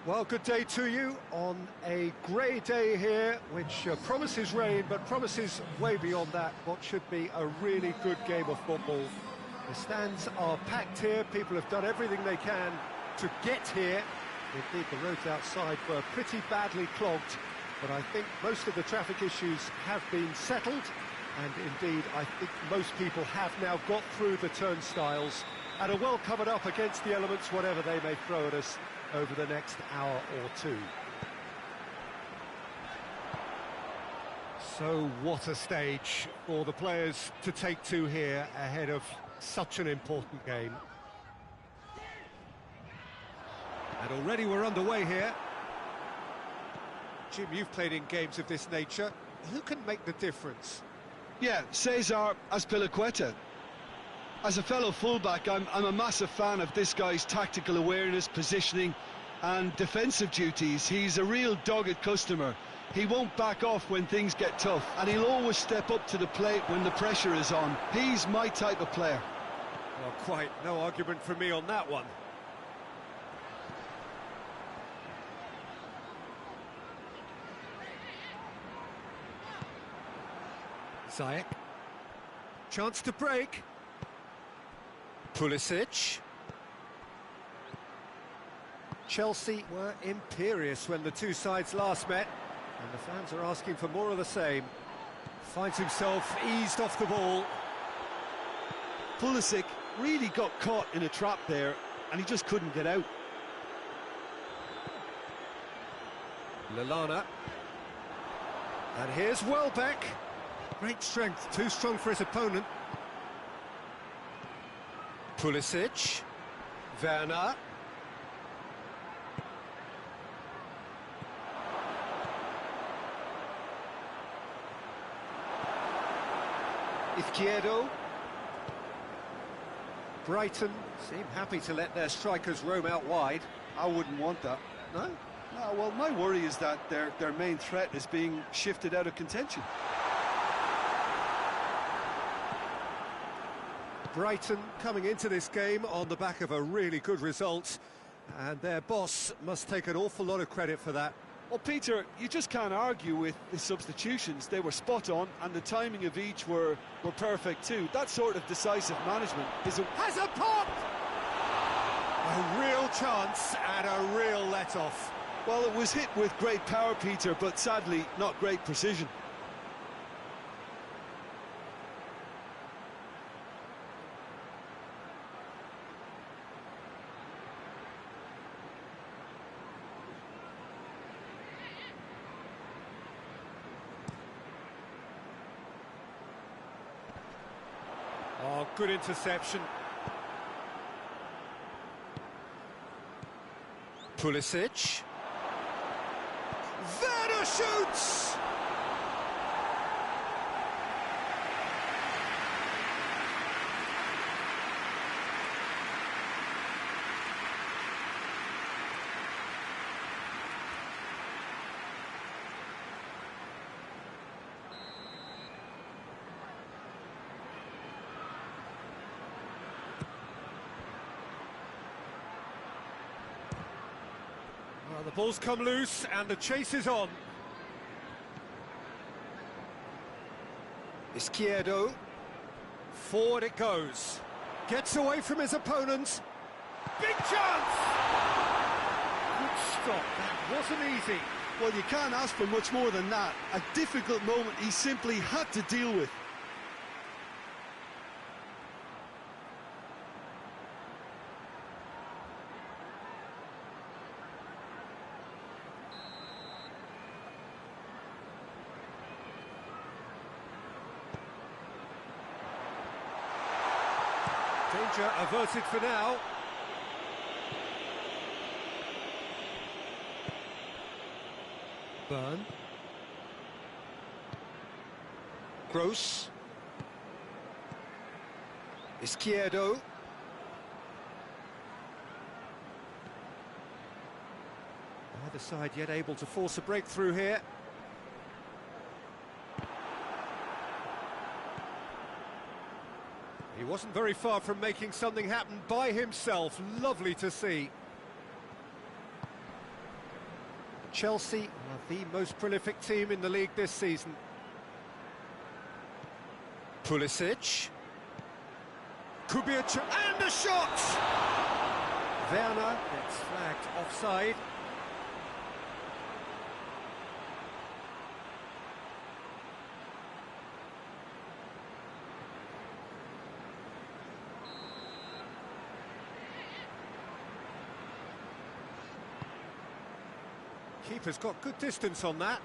Well, good day to you on a grey day here, which promises rain, but promises way beyond that what should be a really good game of football. The stands are packed here, people have done everything they can to get here. Indeed, the roads outside were pretty badly clogged, but I think most of the traffic issues have been settled, and indeed, I think most people have now got through the turnstiles and are well covered up against the elements, whatever they may throw at us over the next hour or two. So what a stage for the players to take to here ahead of such an important game. And already we're underway here. Jim, you've played in games of this nature. Who can make the difference? Yeah, Cesar Azpilicueta. As a fellow fullback, I'm a massive fan of this guy's tactical awareness, positioning and defensive duties. He's a real dogged customer. He won't back off when things get tough, and he'll always step up to the plate when the pressure is on. He's my type of player. Well, quite no argument from me on that one. Ziyech. Chance to break. Pulisic. Chelsea were imperious when the two sides last met, and the fans are asking for more of the same. Finds himself eased off the ball. Pulisic really got caught in a trap there, and he just couldn't get out. Lallana. And here's Welbeck. Great strength, too strong for his opponent. Pulisic. Werner. Izquierdo. Brighton seem happy to let their strikers roam out wide. I wouldn't want that. No? No, well, my worry is that their main threat is being shifted out of contention. Brighton coming into this game on the back of a really good result, and their boss must take an awful lot of credit for that. Well, Peter, you just can't argue with the substitutions. They were spot on, and the timing of each were perfect too. That sort of decisive management has a pop! A real chance and a real let-off. Well, it was hit with great power, Peter, but sadly not great precision. Oh, good interception. Pulisic. Werner shoots! Well, the ball's come loose and the chase is on. Izquierdo. Forward it goes. Gets away from his opponents. Big chance! Good stop. That wasn't easy. Well, you can't ask for much more than that. A difficult moment he simply had to deal with. Danger averted for now. Burn. Gross. Izquierdo. Either side yet able to force a breakthrough here. He wasn't very far from making something happen by himself. Lovely to see. Chelsea are the most prolific team in the league this season. Pulisic. Could be a and a shot! Werner gets flagged offside. Keeper's got good distance on that.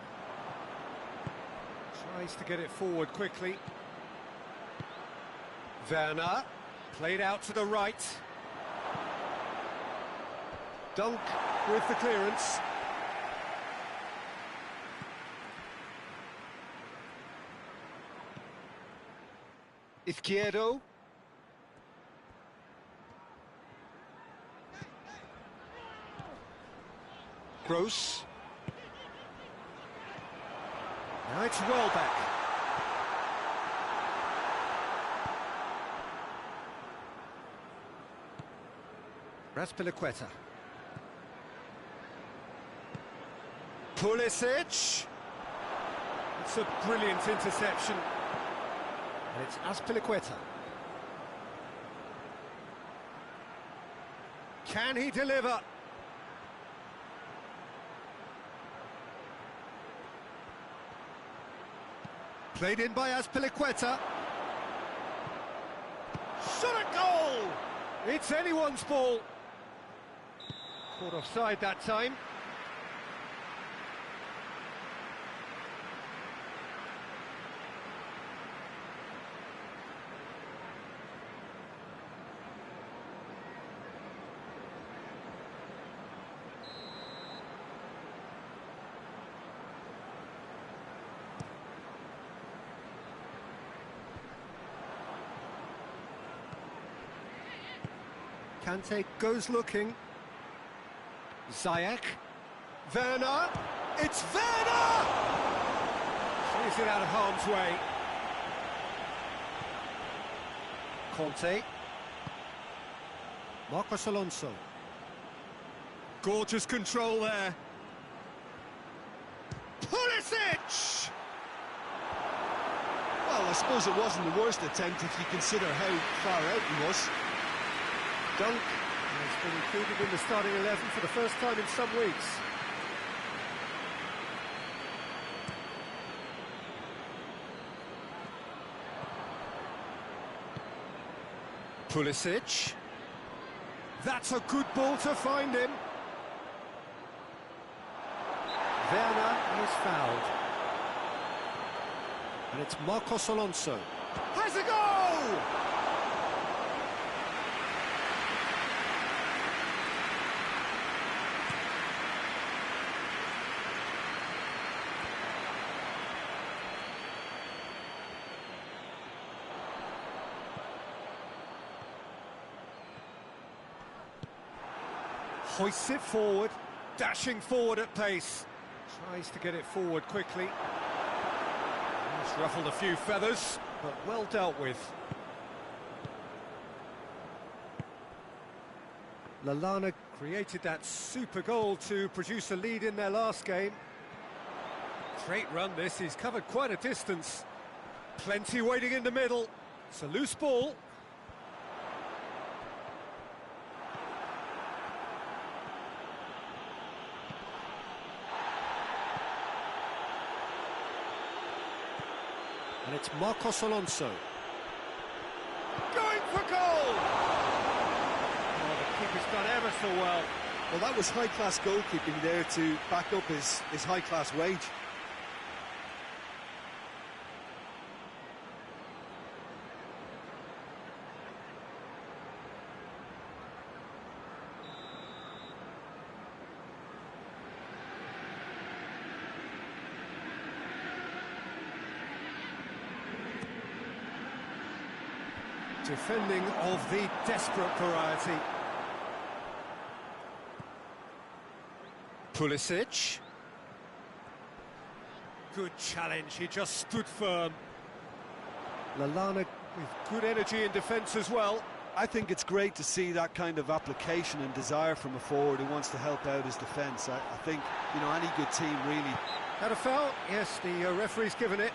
Tries to get it forward quickly. Werner, played out to the right. Dunk with the clearance. Izquierdo. Gross. Now it's Welbeck. Kraz-ekraz. Pulisic. It's a brilliant interception. And it's Kraz-ekraz. Can he deliver? Played in by Kraz-ekraz. Shot at goal! It's anyone's ball. Caught offside that time. Kante goes looking. Ziyech. Werner. It's Werner! Clears it out of harm's way. Conte. Marcos Alonso. Gorgeous control there. Pulisic! Well, I suppose it wasn't the worst attempt if you consider how far out he was. Dunk has been included in the starting 11 for the first time in some weeks. Pulisic. That's a good ball to find him. Werner is fouled. And it's Marcos Alonso. Has a goal! Hoists it forward, dashing forward at pace. Tries to get it forward quickly. It's ruffled a few feathers, but well dealt with. Lallana created that super goal to produce a lead in their last game. Great run this, he's covered quite a distance. Plenty waiting in the middle. It's a loose ball. And it's Marcos Alonso. Going for goal! Oh, the keeper's done ever so well. Well, that was high-class goalkeeping there to back up his high-class wage. Defending of the desperate variety. Pulisic. Good challenge, he just stood firm. Lallana with good energy in defence as well. I think it's great to see that kind of application and desire from a forward who wants to help out his defence. I think, you know, any good team really... Had a foul? Yes, the referee's given it.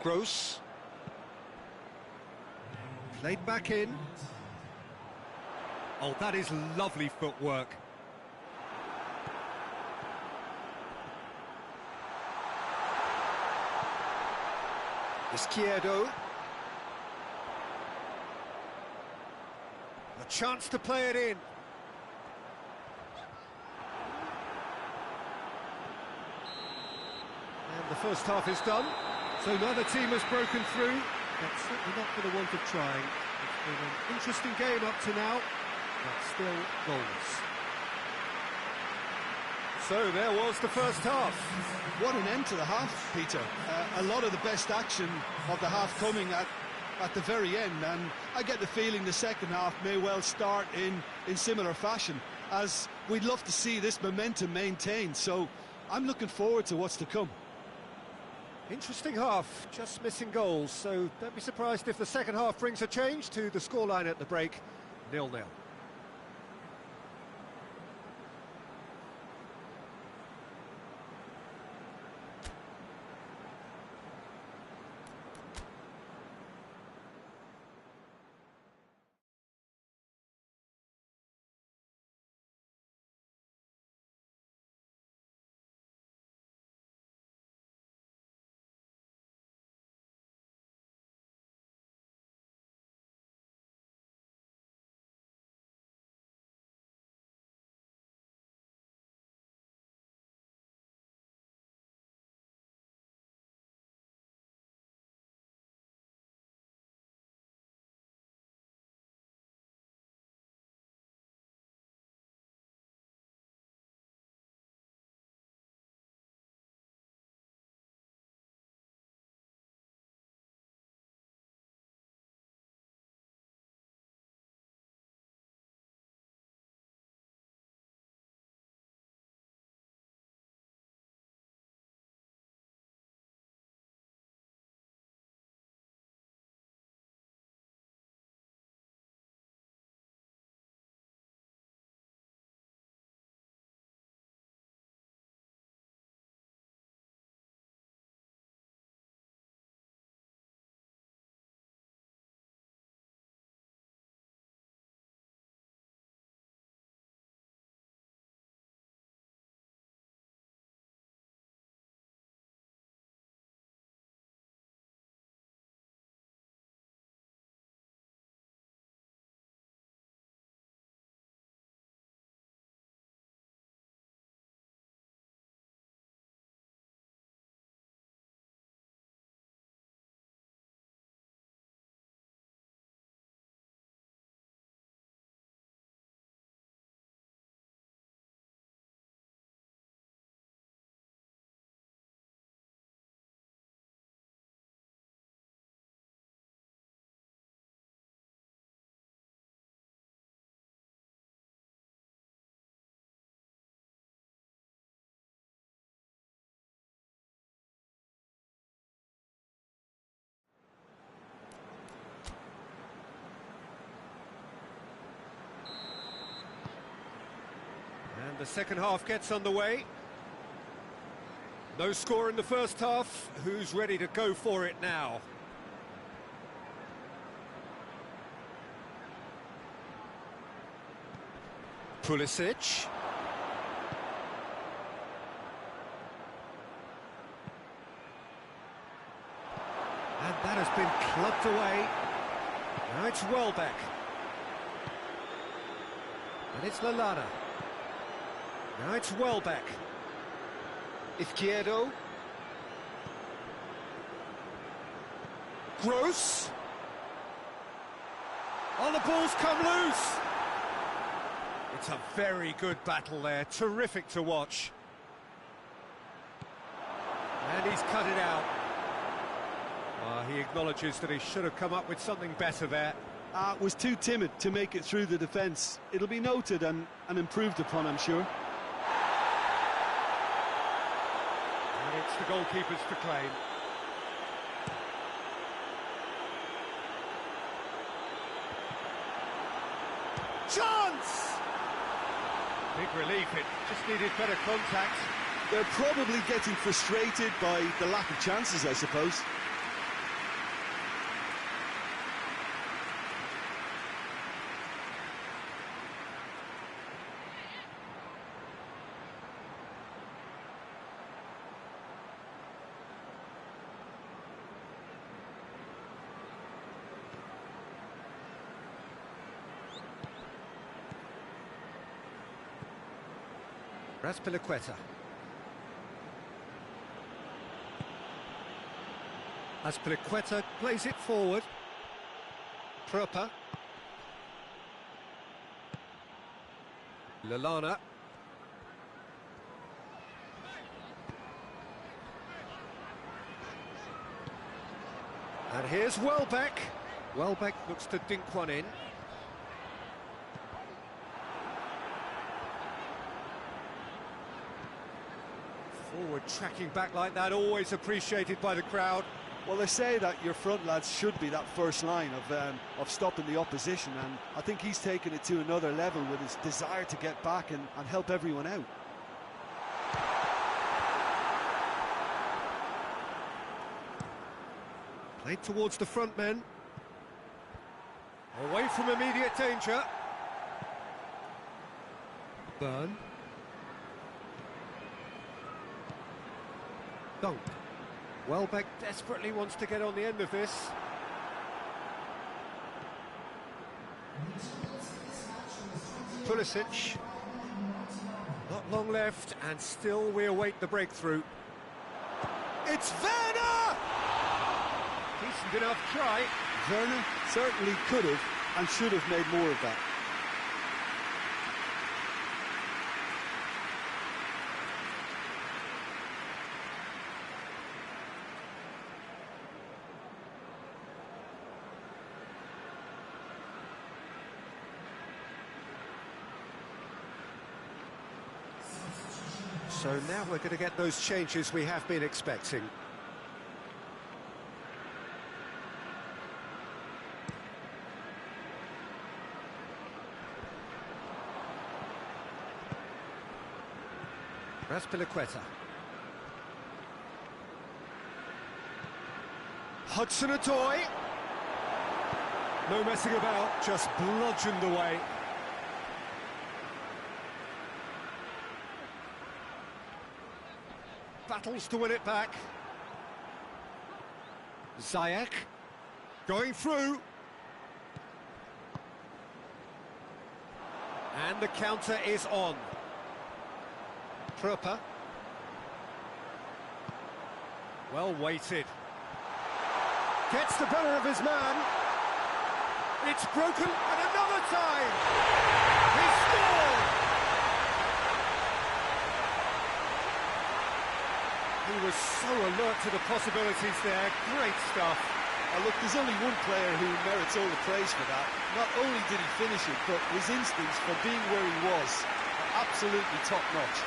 Gross. Played back in. Oh, that is lovely footwork. Izquierdo. A chance to play it in. And the first half is done. So neither team has broken through, but certainly not for the want of trying. It's been an interesting game up to now, but still goals. So there was the first half. What an end to the half, Peter. A lot of the best action of the half coming at the very end, and I get the feeling the second half may well start in similar fashion, as we'd love to see this momentum maintained. So I'm looking forward to what's to come. Interesting half, just missing goals, so don't be surprised if the second half brings a change to the scoreline at the break, 0-0. And the second half gets underway. No score in the first half. Who's ready to go for it now? Pulisic. And that has been clubbed away. Now it's Welbeck. And it's Lallana. Now it's Welbeck. Izquierdo. Gross. Oh, the ball's come loose. It's a very good battle there, terrific to watch. And he's cut it out. He acknowledges that he should have come up with something better there. Was too timid to make it through the defence. It'll be noted and improved upon, I'm sure. And it's the goalkeeper's to claim. Chance! Big relief, it just needed better contact. They're probably getting frustrated by the lack of chances, I suppose. Kraz-ekraz. Kraz-ekraz plays it forward. Proper. Lallana. And here's Welbeck. Welbeck looks to dink one in. Forward tracking back like that, always appreciated by the crowd. Well, they say that your front lads should be that first line of stopping the opposition, and I think he's taken it to another level with his desire to get back and help everyone out. Played towards the front men. Away from immediate danger. Burn. Dunk. Welbeck desperately wants to get on the end of this. Pulisic. Not long left, and still we await the breakthrough. It's Werner! Decent enough try. Werner certainly could have and should have made more of that. So now we're going to get those changes we have been expecting. Kraz-ekraz. Hudson-Odoi. No messing about, just bludgeoned away. Battles to win it back. Ziyech going through. And the counter is on. Proper. Well weighted. Gets the better of his man. It's broken, and another time. He scored. He was so alert to the possibilities there. Great stuff. Look, there's only one player who merits all the praise for that. Not only did he finish it, but his instincts for being where he was are absolutely top-notch.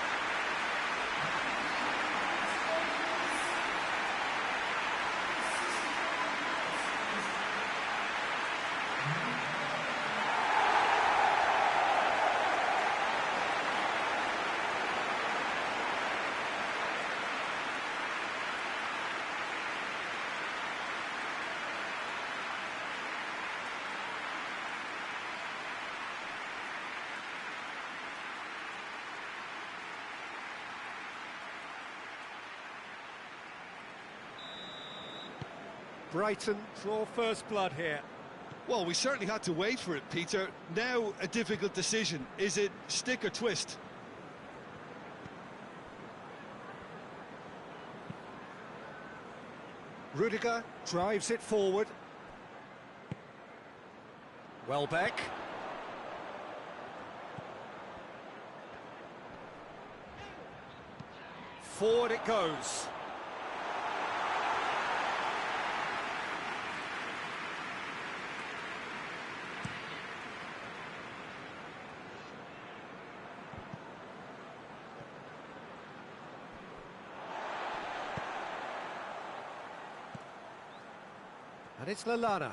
Brighton draw first blood here. Well, we certainly had to wait for it, Peter. Now a difficult decision. Is it stick or twist? Rudiger drives it forward. Welbeck. forward it goes. And it's Lallana.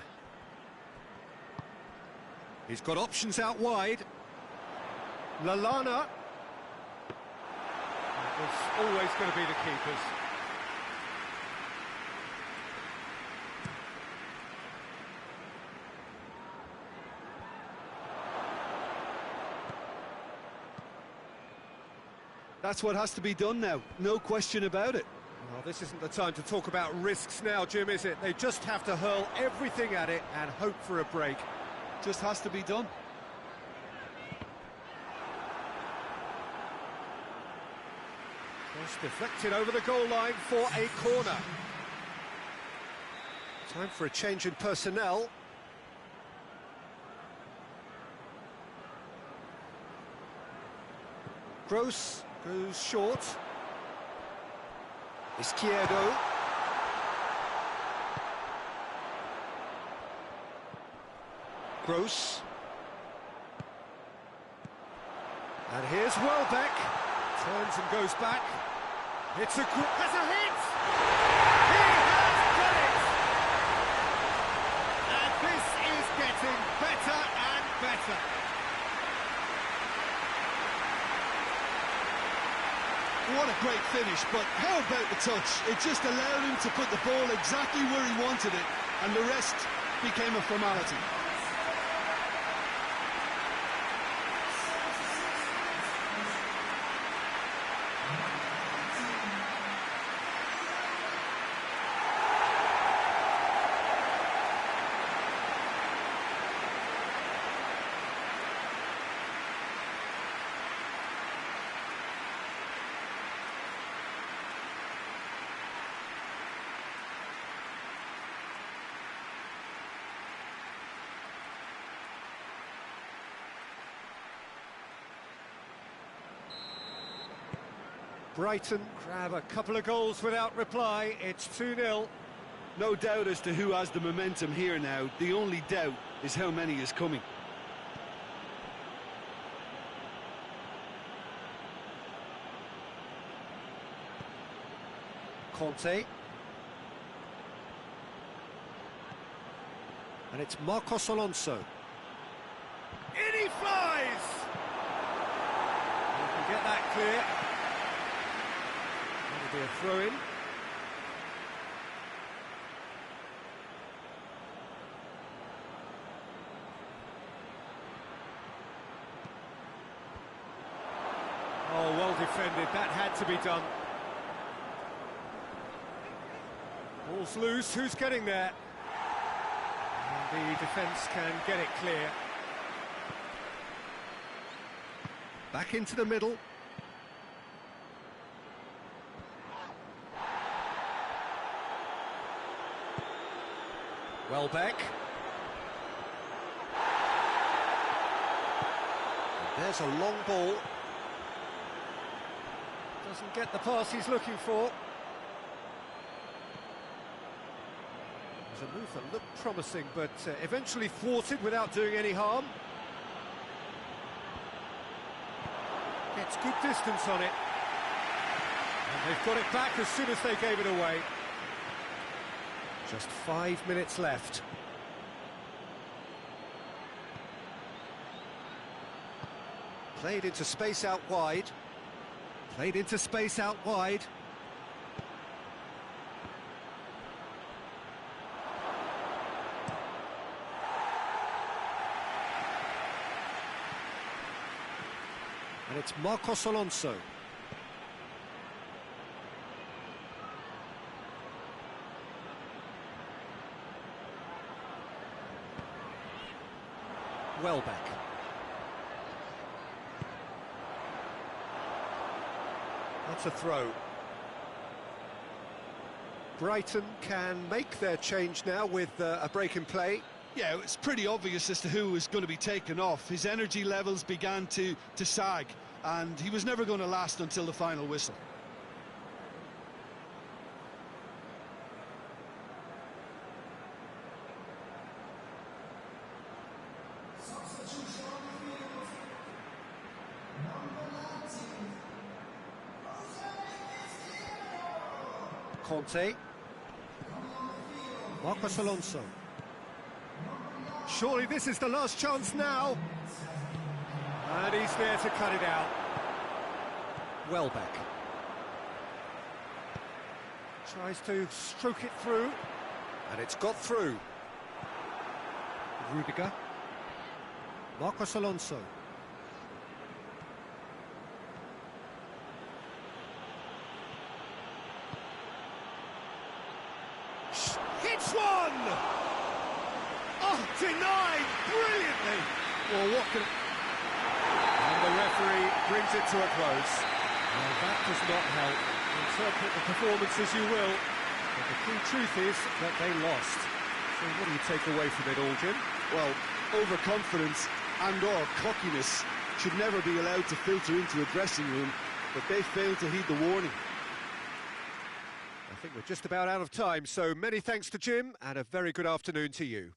He's got options out wide. Lallana. It was always going to be the keepers. That's what has to be done now, no question about it. Well, this isn't the time to talk about risks now, Jim, is it? They just have to hurl everything at it and hope for a break. Just has to be done. Just deflected over the goal line for a corner. Time for a change in personnel. Kraz goes short. Izquierdo. Kraz. And here's Welbeck. Turns and goes back. It's has a hit! He has done it! And this is getting better and better. What a great finish, but how about the touch? It just allowed him to put the ball exactly where he wanted it, and the rest became a formality. Brighton grab a couple of goals without reply. It's 2-0. No doubt as to who has the momentum here now. The only doubt is how many is coming. Conte. And it's Marcos Alonso. In he flies! You can get that clear. That'll be a throw-in. Oh, well defended. That had to be done. Ball's loose. Who's getting there? And the defence can get it clear. Back into the middle. Welbeck. And there's a long ball. Doesn't get the pass he's looking for. It was a move that looked promising, but eventually thwarted without doing any harm. Gets good distance on it. And they've got it back as soon as they gave it away. Just 5 minutes left. Played into space out wide. Played into space out wide. And it's Marcos Alonso. Welbeck. That's a throw. Brighton can make their change now with a break in play. Yeah, it's pretty obvious as to who was going to be taken off. His energy levels began to sag, and he was never going to last until the final whistle. Conte. Marcos Alonso. Surely this is the last chance now. And he's there to cut it out. Welbeck. Tries to stroke it through. And it's got through. Rudiger. Marcos Alonso. Hits one! Oh, denied brilliantly! Well, what can... And the referee brings it to a close. Well, that does not help. Interpret the performance as you will, but the key truth is that they lost. So what do you take away from it all, Jim? Well, overconfidence and or cockiness should never be allowed to filter into a dressing room, but they failed to heed the warning. I think we're just about out of time, so many thanks to Jim, and a very good afternoon to you.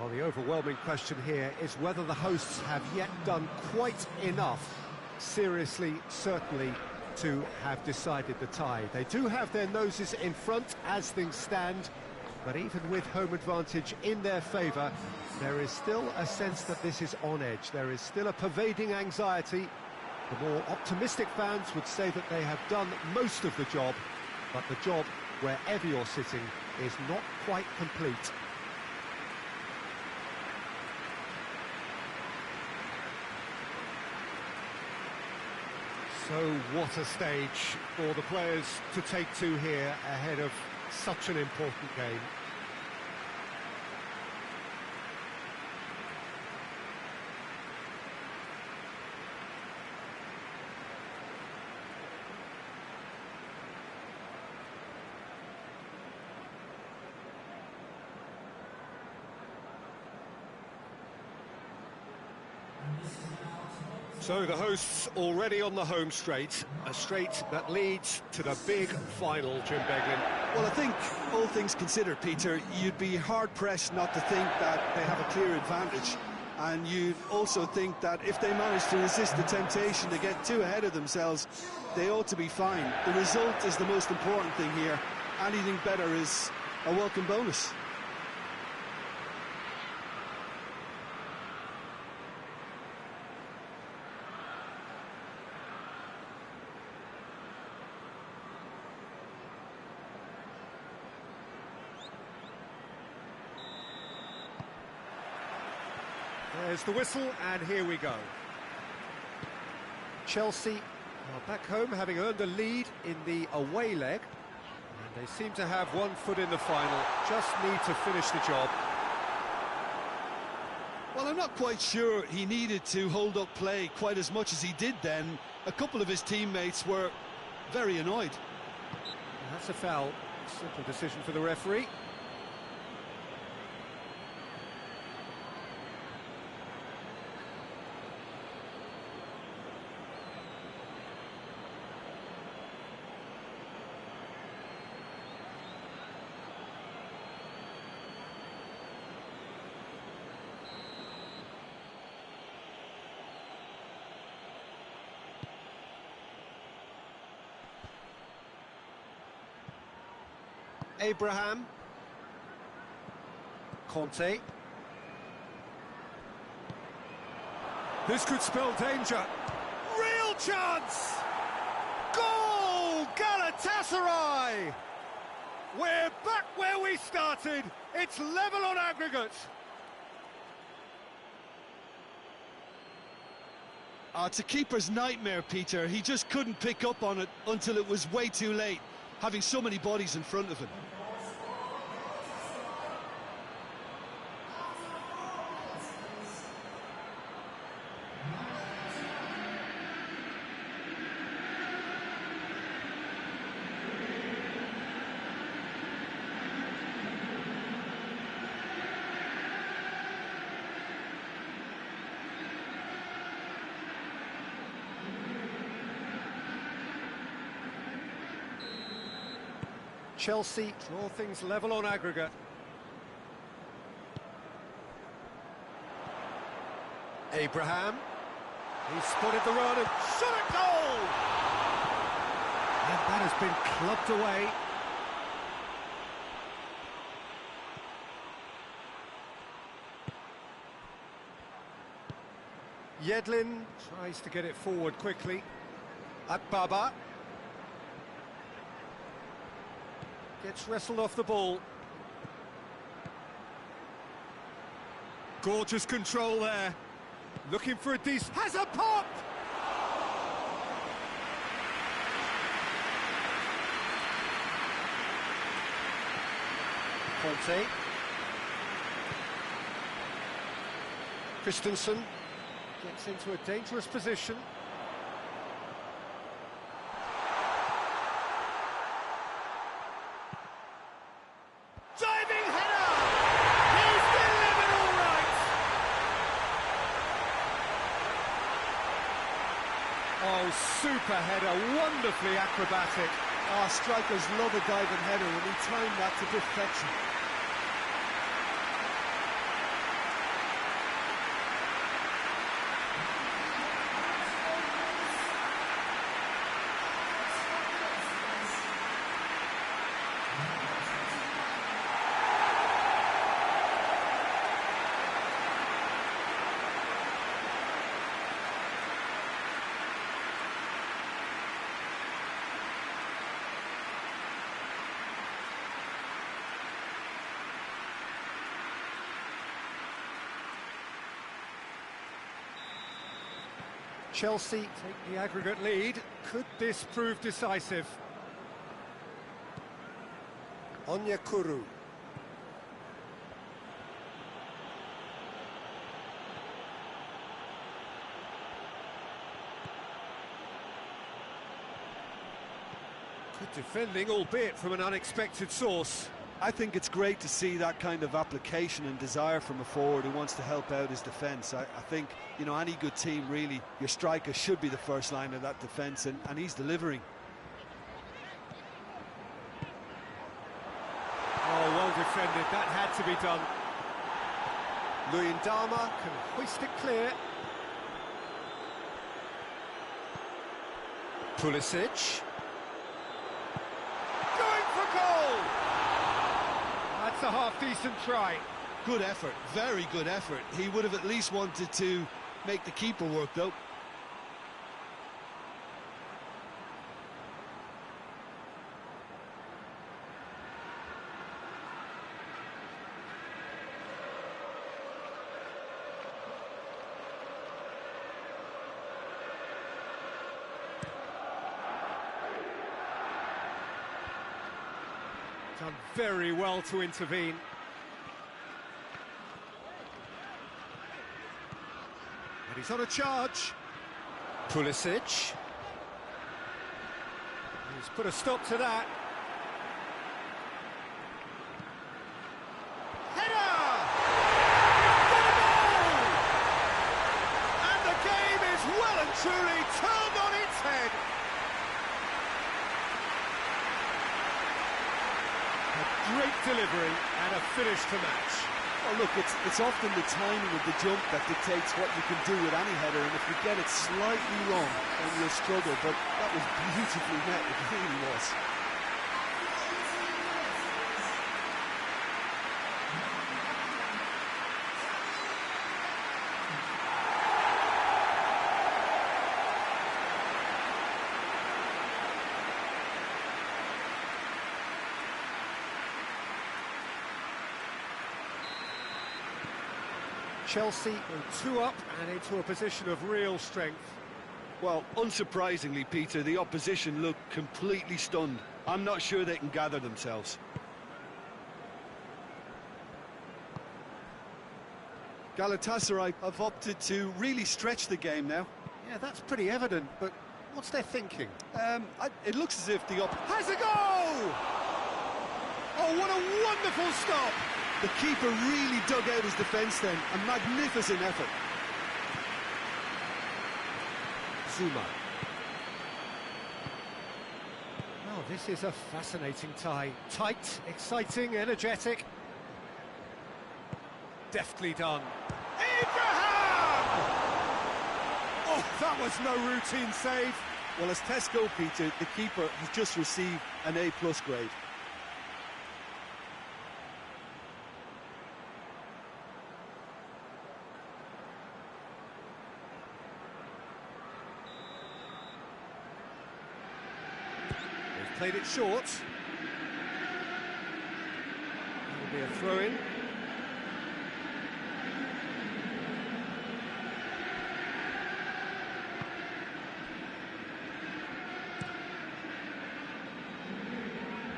Well, the overwhelming question here is whether the hosts have yet done quite enough, seriously, certainly, to have decided the tie. They do have their noses in front as things stand, but even with home advantage in their favour, there is still a sense that this is on edge. There is still a pervading anxiety. The more optimistic fans would say that they have done most of the job, but the job, wherever you're sitting, is not quite complete. So what a stage for the players to take to here ahead of such an important game. So the hosts already on the home straight, a straight that leads to the big final, Jim Beglin. Well, I think, all things considered, Peter, you'd be hard-pressed not to think that they have a clear advantage. And you'd also think that if they manage to resist the temptation to get too ahead of themselves, they ought to be fine. The result is the most important thing here. Anything better is a welcome bonus. There's the whistle, and here we go. Chelsea are back home, having earned a lead in the away leg. And they seem to have one foot in the final, just need to finish the job. Well, I'm not quite sure he needed to hold up play quite as much as he did then. A couple of his teammates were very annoyed. That's a foul. Simple decision for the referee. Abraham. Conte. This could spell danger. Real chance! Goal! Galatasaray! We're back where we started. It's level on aggregate. It's a keeper's nightmare, Peter. He just couldn't pick up on it until it was way too late, having so many bodies in front of him. Chelsea draw things level on aggregate. Abraham. He spotted the run and shot a goal! And that has been clubbed away. Yedlin tries to get it forward quickly. Akbaba. Gets wrestled off the ball. Gorgeous control there. Looking for a decent... Has a pop! Conte. Christensen gets into a dangerous position. Diving header! He's delivered all right! Oh, super header, wonderfully acrobatic. Strikers love a diving header, and he timed that to perfection. Chelsea take the aggregate lead. Could this prove decisive? Onyekuru. Good defending, albeit from an unexpected source. I think it's great to see that kind of application and desire from a forward who wants to help out his defence. I think, you know, any good team, really, your striker should be the first line of that defence, and he's delivering. Oh, well defended, that had to be done. Luyendama can hoist it clear. Pulisic. Going for goal! That's a half-decent try. Good effort, very good effort. He would have at least wanted to make the keeper work, though. Done very well to intervene. And he's on a charge. Pulisic. He's put a stop to that. Header! Goal! And the game is well and truly turned on its head. Great delivery and a finish to match. Well, look, it's often the timing of the jump that dictates what you can do with any header, and if you get it slightly wrong, then you'll struggle, but that was beautifully met, it really was. Chelsea go 2 up and into a position of real strength. Well, unsurprisingly, Peter, the opposition look completely stunned. I'm not sure they can gather themselves. Galatasaray have opted to really stretch the game now. Yeah, that's pretty evident, but what's their thinking? It looks as if the Has a goal! Oh, what a wonderful stop! The keeper really dug out his defence then. A magnificent effort. Zuma. Oh, this is a fascinating tie. Tight, exciting, energetic. Deftly done. Abraham! Oh, that was no routine save. Well, as tests go, Peter, the keeper has just received an A+ grade. Played it short. It'll be a throw-in.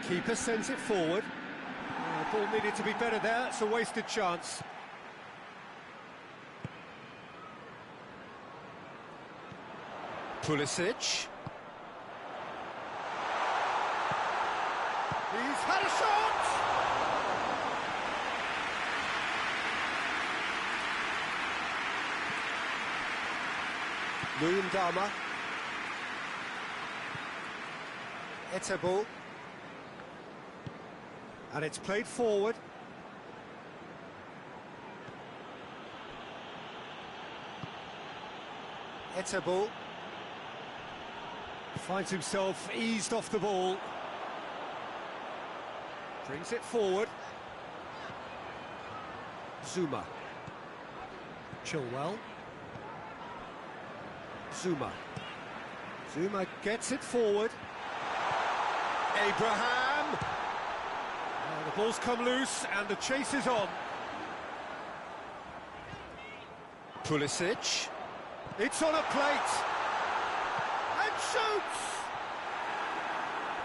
Keeper sends it forward. The ball needed to be better there. It's a wasted chance. Pulisic. He's had a shot! Luyendama. Etebo. And it's played forward. Etebo. Finds himself eased off the ball. Brings it forward. Zuma. Chilwell. Zuma. Zuma gets it forward. Abraham. Oh, the ball's come loose and the chase is on. Pulisic. It's on a plate. shoots!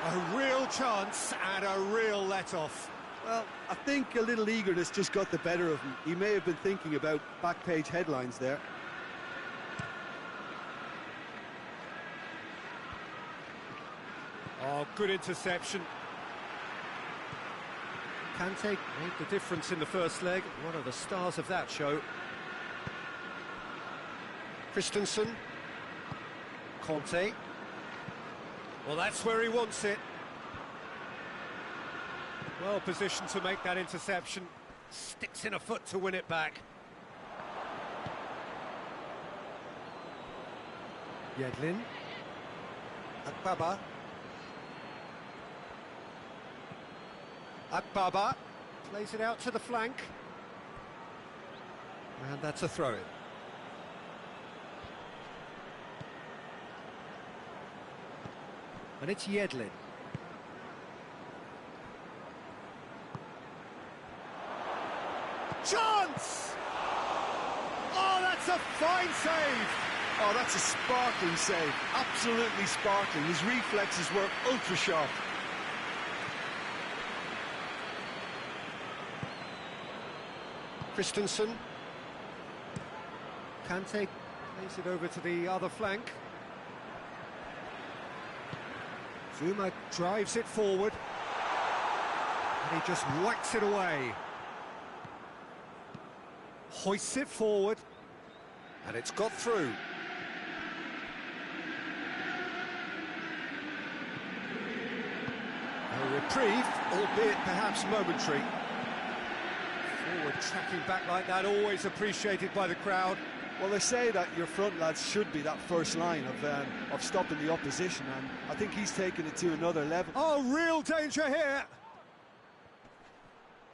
A real chance and a real let-off. Well, I think a little eagerness just got the better of him. He may have been thinking about back-page headlines there. Oh, good interception. Kante made the difference in the first leg, one of the stars of that show. Christensen. Conte. Well, that's where he wants it. Well positioned to make that interception. Sticks in a foot to win it back. Yedlin. Akbaba. Akbaba plays it out to the flank. And that's a throw-in. And it's Yedlin. Chance! Oh, that's a fine save! Oh, that's a sparkling save. Absolutely sparkling. His reflexes were ultra-sharp. Christensen. Kante plays it over to the other flank. Zuma drives it forward. And he just whacks it away. Hoists it forward. And it's got through. A reprieve, albeit perhaps momentary. Forward tracking back like that, always appreciated by the crowd. Well, they say that your front lads should be that first line of stopping the opposition, and I think he's taken it to another level. Oh, real danger here!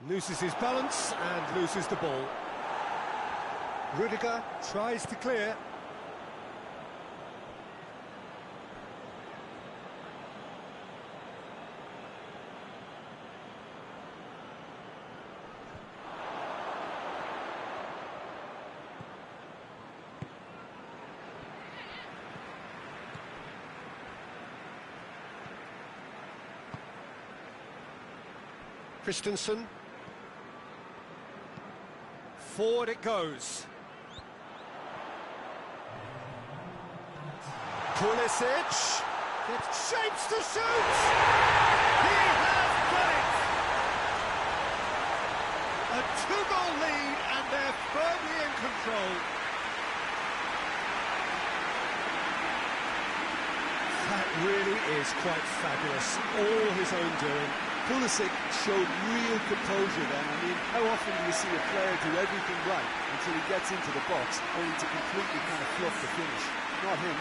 Loses his balance and loses the ball. Rudiger tries to clear. Christensen. Forward it goes. Pulisic gets shapes to shoot. He has done it. A two-goal lead and they're firmly in control. That really is quite fabulous. All his own doing. Pulisic showed real composure then. I mean, how often do you see a player do everything right until he gets into the box, only to completely kind of fluff the finish? Not him.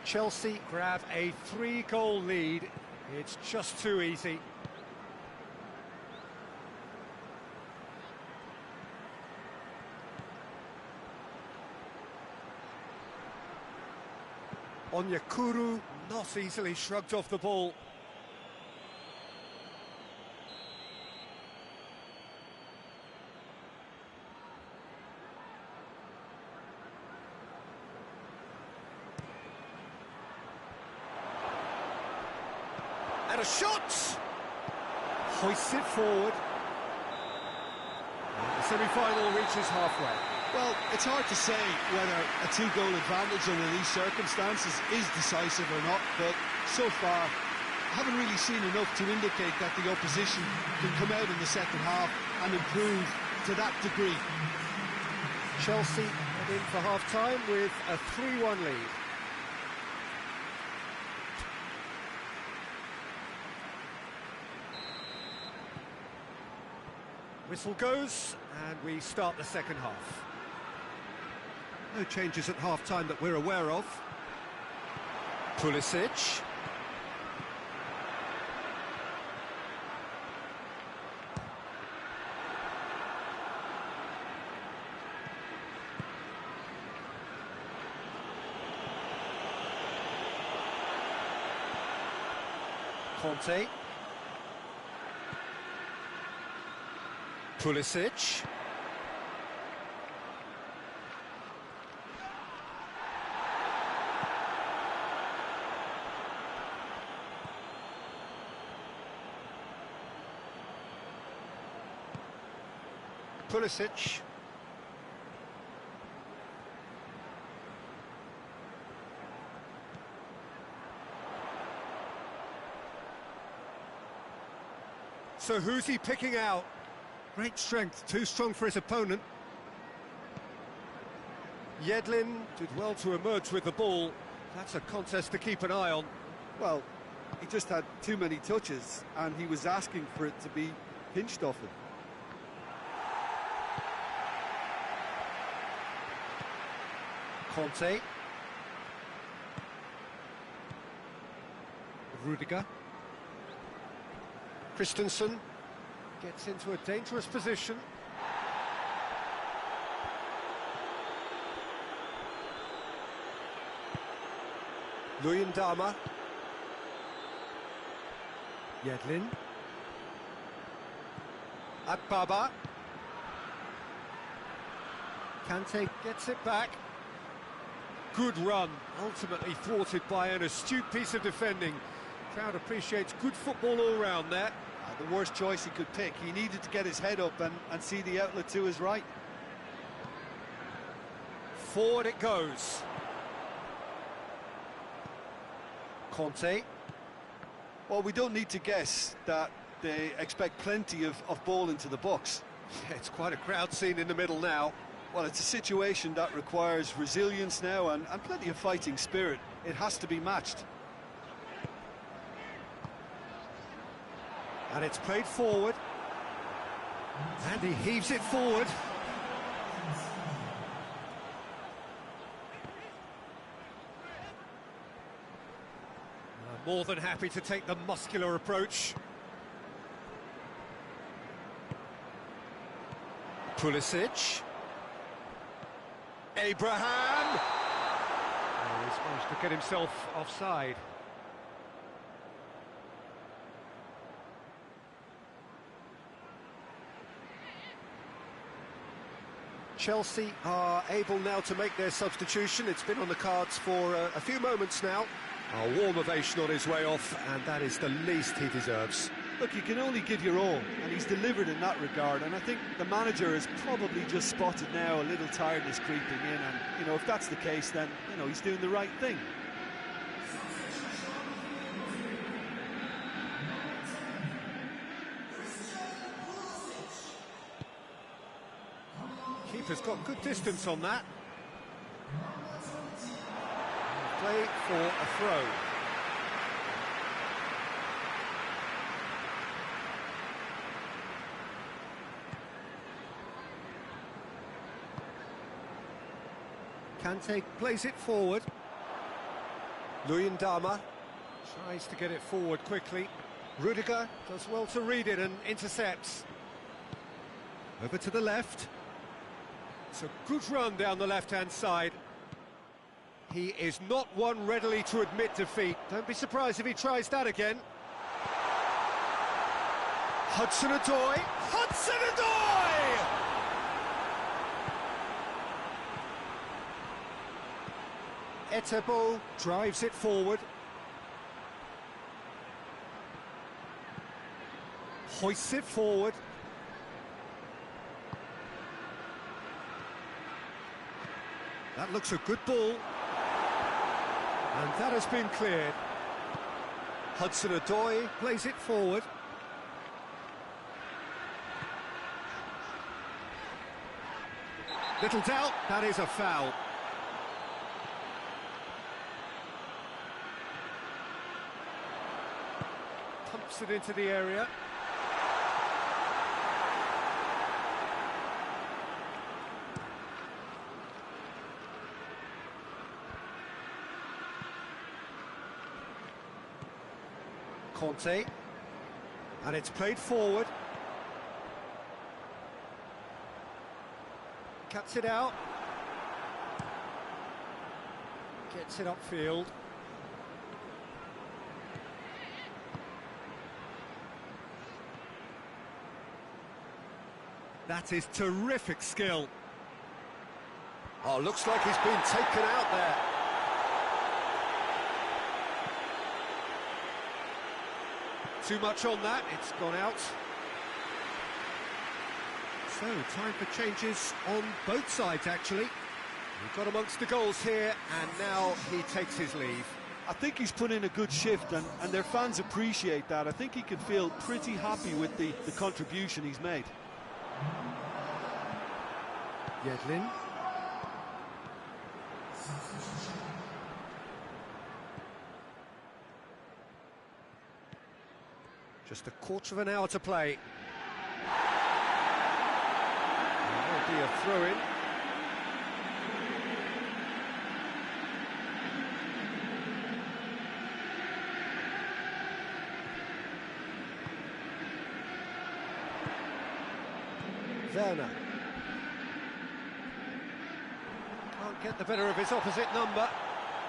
Chelsea grab a 3-goal lead. It's just too easy. Onyekuru not easily shrugged off the ball. And a shot! Hoists it forward. And the semi-final reaches halfway. Well, it's hard to say whether a 2-goal advantage under these circumstances is decisive or not, but so far I haven't really seen enough to indicate that the opposition can come out in the second half and improve to that degree. Chelsea head in for half-time with a 3-1 lead. Whistle goes, and we start the second half. No changes at half-time that we're aware of. Pulisic. Conte. Pulisic. Pulisic. So who's he picking out? Great strength, too strong for his opponent. Yedlin did well to emerge with the ball. That's a contest to keep an eye on. Well, he just had too many touches, and he was asking for it to be pinched off him. Conte. Rudiger. Christensen gets into a dangerous position. Luyendama. Yedlin. Akbaba. Kante gets it back. Good run, ultimately thwarted by an astute piece of defending. Crowd appreciates good football all round there. The worst choice he could pick. He needed to get his head up and see the outlet to his right. Forward it goes. Conte. Well, we don't need to guess that they expect plenty of ball into the box. Yeah, it's quite a crowd scene in the middle now. Well, it's a situation that requires resilience now and plenty of fighting spirit. It has to be matched. And it's played forward. And he heaves it forward. More than happy to take the muscular approach. Pulisic. Abraham! Oh, he's managed to get himself offside. Chelsea are able now to make their substitution. It's been on the cards for a few moments now. A warm ovation on his way off, and that is the least he deserves. Look, you can only give your all, and he's delivered in that regard, and I think the manager has probably just spotted now a little tiredness creeping in, and, you know, if that's the case, then, you know, he's doing the right thing. Keeper's got good distance on that. Play for a throw. Kante plays it forward. Luyendama tries to get it forward quickly. Rudiger does well to read it and intercepts. Over to the left. It's a good run down the left-hand side. He is not one readily to admit defeat. Don't be surprised if he tries that again. Hudson-Odoi! Hudson-Odoi! Etebo drives it forward. Hoists it forward. That looks a good ball. And that has been cleared. Hudson-Odoi plays it forward. Little doubt, that is a foul. Pumps it into the area. Conte, and it's played forward. Cuts it out. Gets it upfield. That is terrific skill. Oh, looks like he's been taken out there. Too much on that, it's gone out. So, time for changes on both sides, actually. We've got amongst the goals here, and now he takes his leave. I think he's put in a good shift, and their fans appreciate that. I think he can feel pretty happy with the contribution he's made. Yedlin. Just a quarter of an hour to play. There'll be a throw-in. Werner. Can't get the better of his opposite number.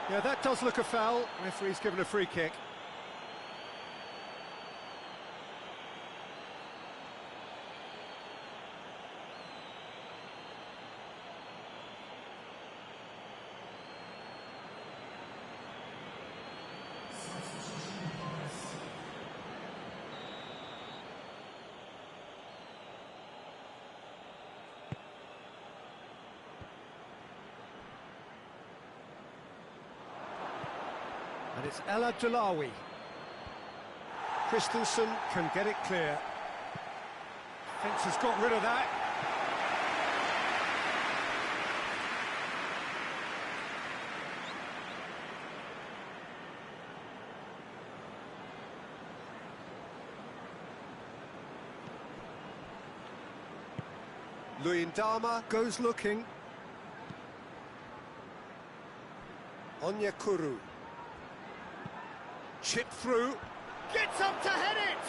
Yeah, that does look a foul. Referee's given a free kick. And it's El Abdullawi. Christensen can get it clear. Fence has got rid of that. Luyendama goes looking. Onyekuru. Chip through, gets up to head it!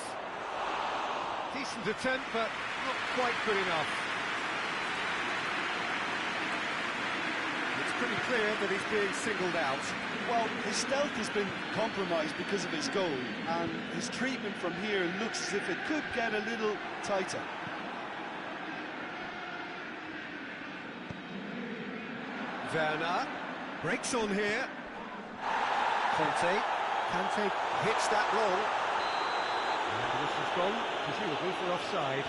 Decent attempt, but not quite good enough. It's pretty clear that he's being singled out. Well, his stealth has been compromised because of his goal, and his treatment from here looks as if it could get a little tighter. Werner breaks on here. Kante hits that long. And this has gone, presumably for offside.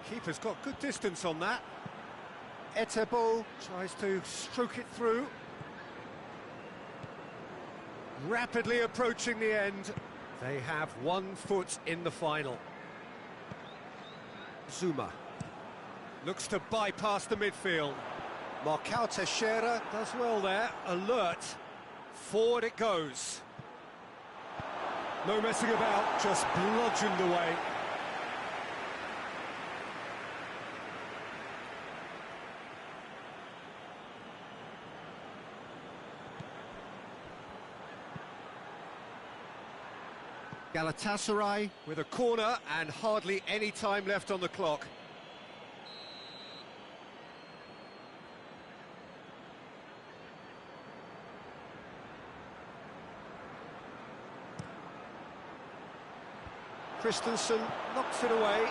Keeper's got good distance on that. Etebo tries to stroke it through. Rapidly approaching the end. They have 1 foot in the final. Zuma looks to bypass the midfield. Marcao Teixeira does well there. Alert. Forward it goes. No messing about, just bludgeoned away. Galatasaray with a corner and hardly any time left on the clock. Christensen knocks it away.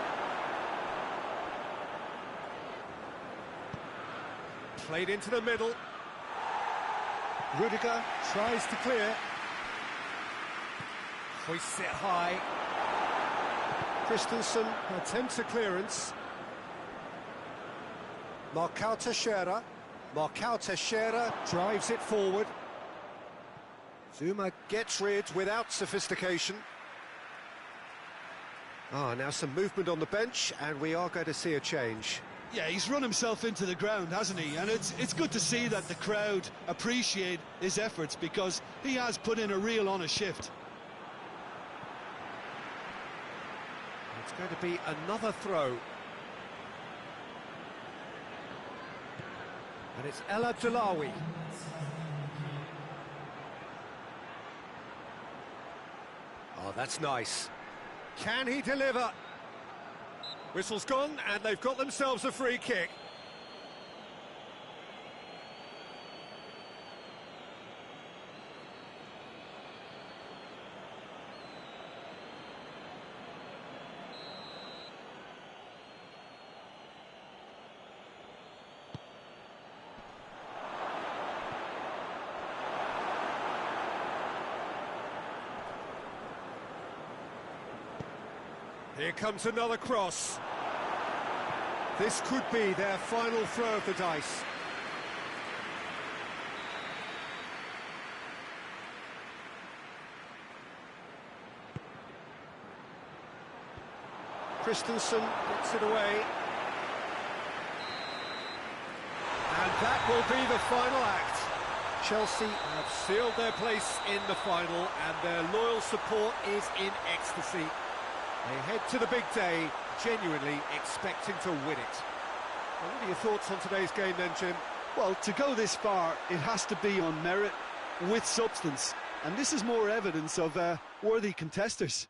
Played into the middle. Rudiger tries to clear. Hoists it high. Christensen attempts a clearance. Marcao Teixeira. Marcao Teixeira drives it forward. Zuma gets rid without sophistication. Now some movement on the bench, and we are going to see a change. Yeah, he's run himself into the ground, hasn't he? And it's good to see that the crowd appreciate his efforts, because he has put in a real honest shift. It's going to be another throw. And it's El Abdullawi. Oh, that's nice. Can he deliver? Whistle's gone, and they've got themselves a free kick. Here comes another cross. This could be their final throw of the dice. Christensen gets it away. And that will be the final act. Chelsea have sealed their place in the final, and their loyal support is in ecstasy. They head to the big day, genuinely expecting to win it. Well, what are your thoughts on today's game then, Jim? Well, to go this far, it has to be on merit, with substance. And this is more evidence of worthy contesters.